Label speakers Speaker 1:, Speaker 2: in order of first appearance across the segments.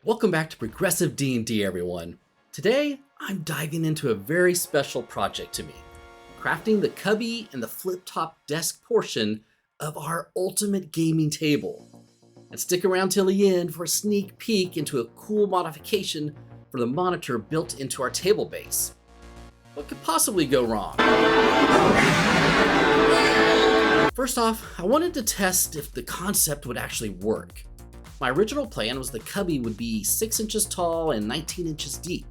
Speaker 1: Welcome back to Progressive D&D, everyone. Today, I'm diving into a very special project to me, crafting the cubby and the flip-top desk portion of our ultimate gaming table. And stick around till the end for a sneak peek into a cool modification for the monitor built into our table base. What could possibly go wrong? First off, I wanted to test if the concept would actually work. My original plan was the cubby would be 6 inches tall and 19 inches deep,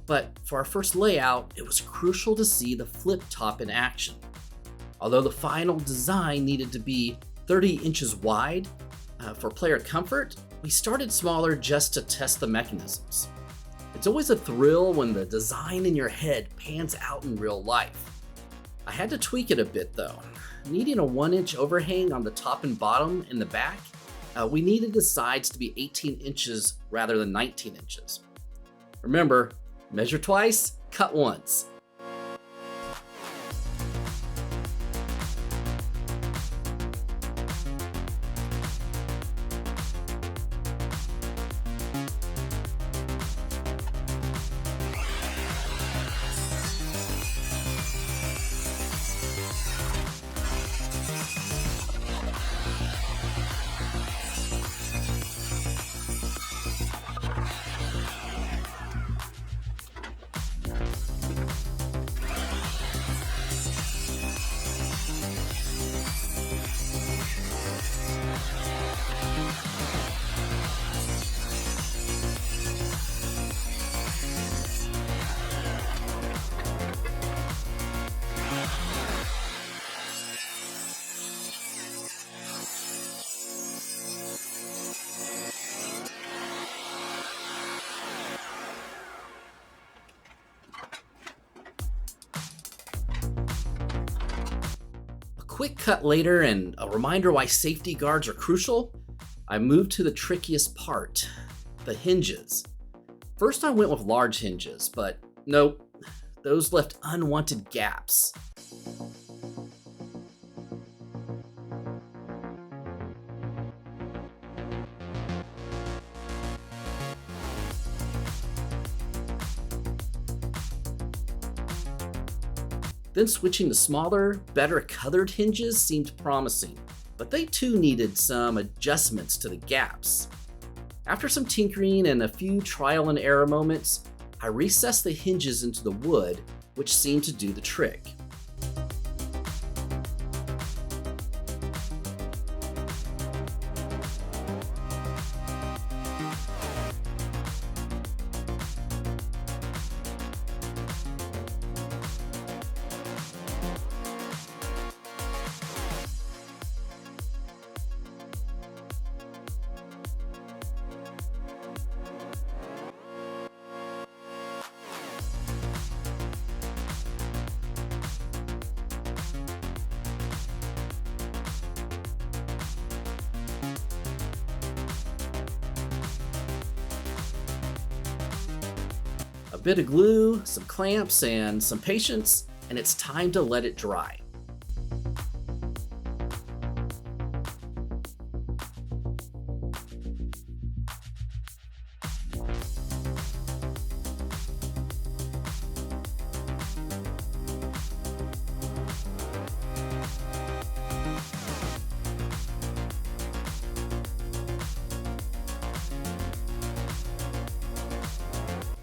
Speaker 1: but for our first layout, it was crucial to see the flip top in action. Although the final design needed to be 30 inches wide for player comfort, we started smaller just to test the mechanisms. It's always a thrill when the design in your head pans out in real life. I had to tweak it a bit though. Needing a 1-inch overhang on the top and bottom in the back, we needed the sides to be 18 inches rather than 19 inches. Remember, measure twice, cut once. Quick cut later and a reminder why safety guards are crucial, I moved to the trickiest part, the hinges. First I went with large hinges, but nope, those left unwanted gaps. Then switching to smaller, better colored hinges seemed promising, but they too needed some adjustments to the gaps. After some tinkering and a few trial and error moments, I recessed the hinges into the wood, which seemed to do the trick. A bit of glue, some clamps, and some patience, and it's time to let it dry.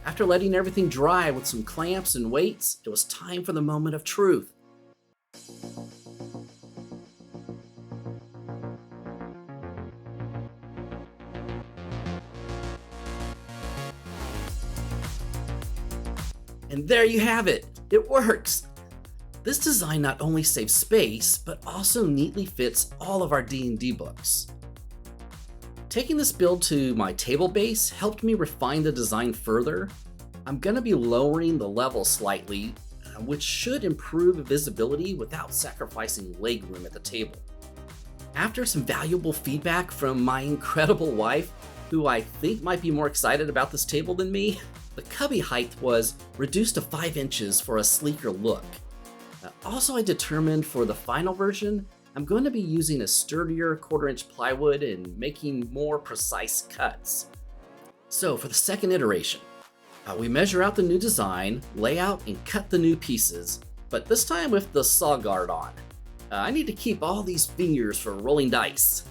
Speaker 1: After letting everything dry with some clamps and weights, it was time for the moment of truth. And there you have it! It works! This design not only saves space, but also neatly fits all of our D&D books. Taking this build to my table base helped me refine the design further. I'm going to be lowering the level slightly, which should improve visibility without sacrificing legroom at the table. After some valuable feedback from my incredible wife, who I think might be more excited about this table than me, the cubby height was reduced to 5 inches for a sleeker look. Also, I determined for the final version, I'm going to be using a sturdier 1/4-inch plywood and making more precise cuts. So for the second iteration, we measure out the new design, lay out and cut the new pieces, but this time with the saw guard on. I need to keep all these fingers for rolling dice.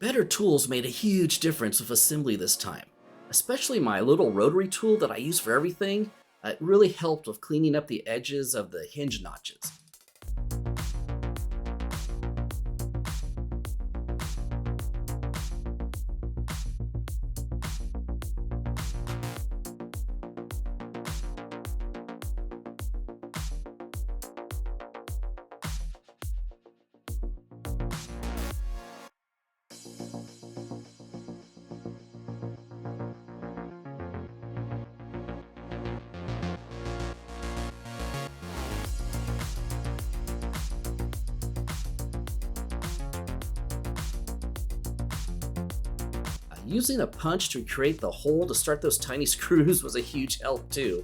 Speaker 1: Better tools made a huge difference with assembly this time, especially my little rotary tool that I use for everything. It really helped with cleaning up the edges of the hinge notches. Using a punch to create the hole to start those tiny screws was a huge help too.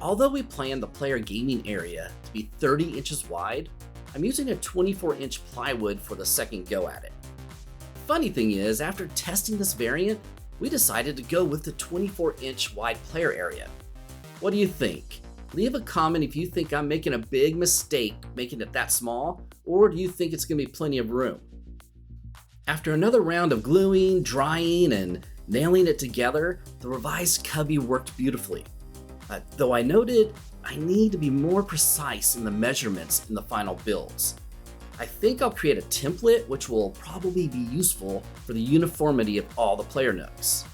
Speaker 1: Although we planned the player gaming area to be 30 inches wide, I'm using a 24-inch plywood for the second go at it. Funny thing is, after testing this variant, we decided to go with the 24-inch wide player area. What do you think? Leave a comment if you think I'm making a big mistake making it that small, or do you think it's going to be plenty of room? After another round of gluing, drying, and nailing it together, the revised cubby worked beautifully. Though I noted I need to be more precise in the measurements in the final builds. I think I'll create a template which will probably be useful for the uniformity of all the player nooks.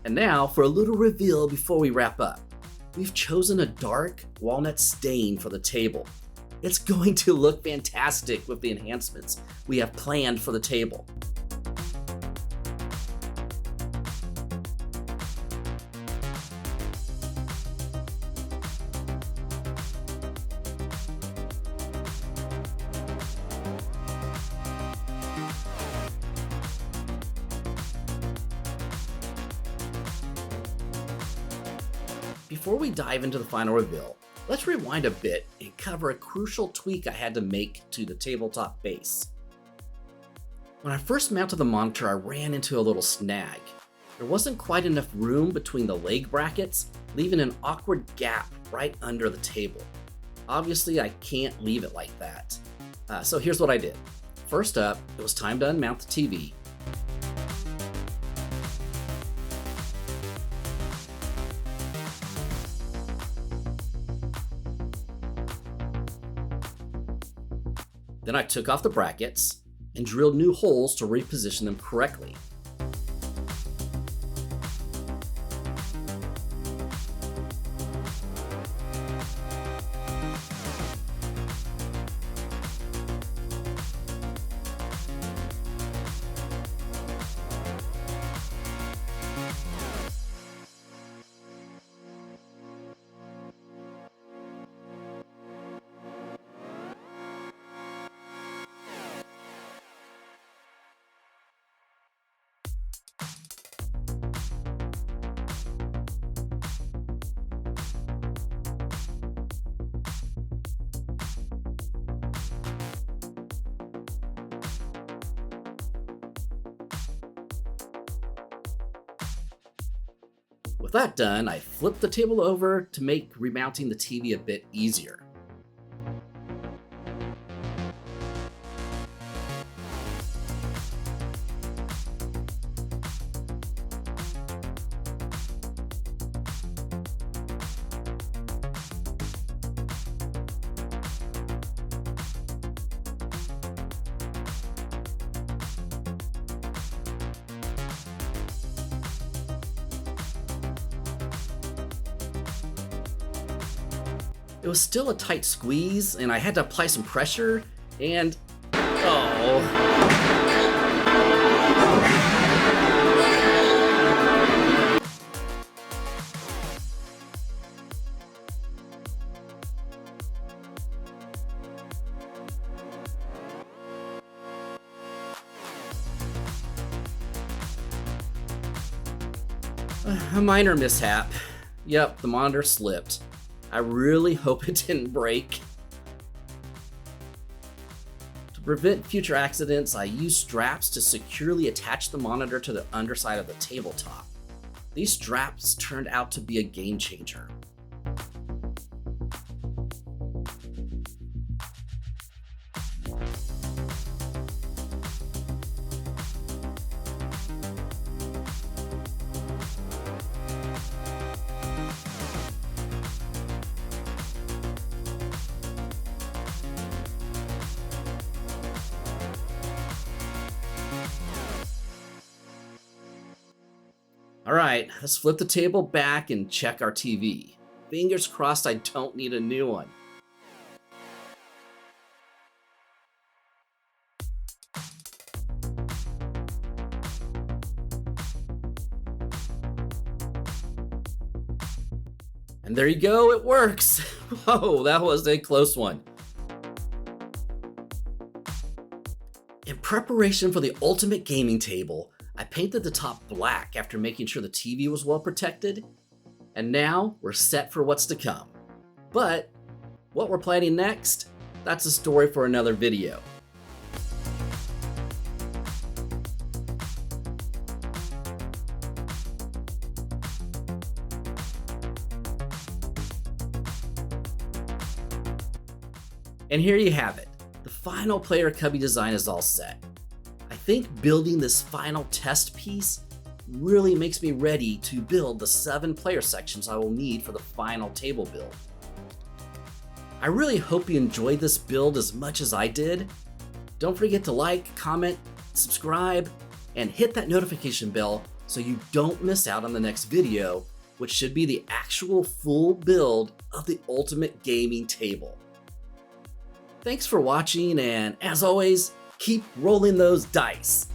Speaker 1: And now for a little reveal before we wrap up. We've chosen a dark walnut stain for the table. It's going to look fantastic with the enhancements we have planned for the table. Before we dive into the final reveal, let's rewind a bit and cover a crucial tweak I had to make to the tabletop base. When I first mounted the monitor, I ran into a little snag. There wasn't quite enough room between the leg brackets, leaving an awkward gap right under the table. Obviously, I can't leave it like that. So here's what I did. First up, it was time to unmount the TV. Then I took off the brackets and drilled new holes to reposition them correctly. With that done, I flipped the table over to make remounting the TV a bit easier. It was still a tight squeeze, and I had to apply some pressure, and a minor mishap. Yep, the monitor slipped. I really hope it didn't break. To prevent future accidents, I used straps to securely attach the monitor to the underside of the tabletop. These straps turned out to be a game changer. Alright, let's flip the table back and check our TV. Fingers crossed I don't need a new one. And there you go, it works! Whoa, that was a close one. In preparation for the ultimate gaming table, I painted the top black after making sure the TV was well protected, and now we're set for what's to come. But what we're planning next, that's a story for another video. And here you have it. The final player cubby design is all set. I think building this final test piece really makes me ready to build the 7 player sections I will need for the final table build. I really hope you enjoyed this build as much as I did. Don't forget to like, comment, subscribe, and hit that notification bell so you don't miss out on the next video, which should be the actual full build of the ultimate gaming table. Thanks for watching, and as always, keep rolling those dice.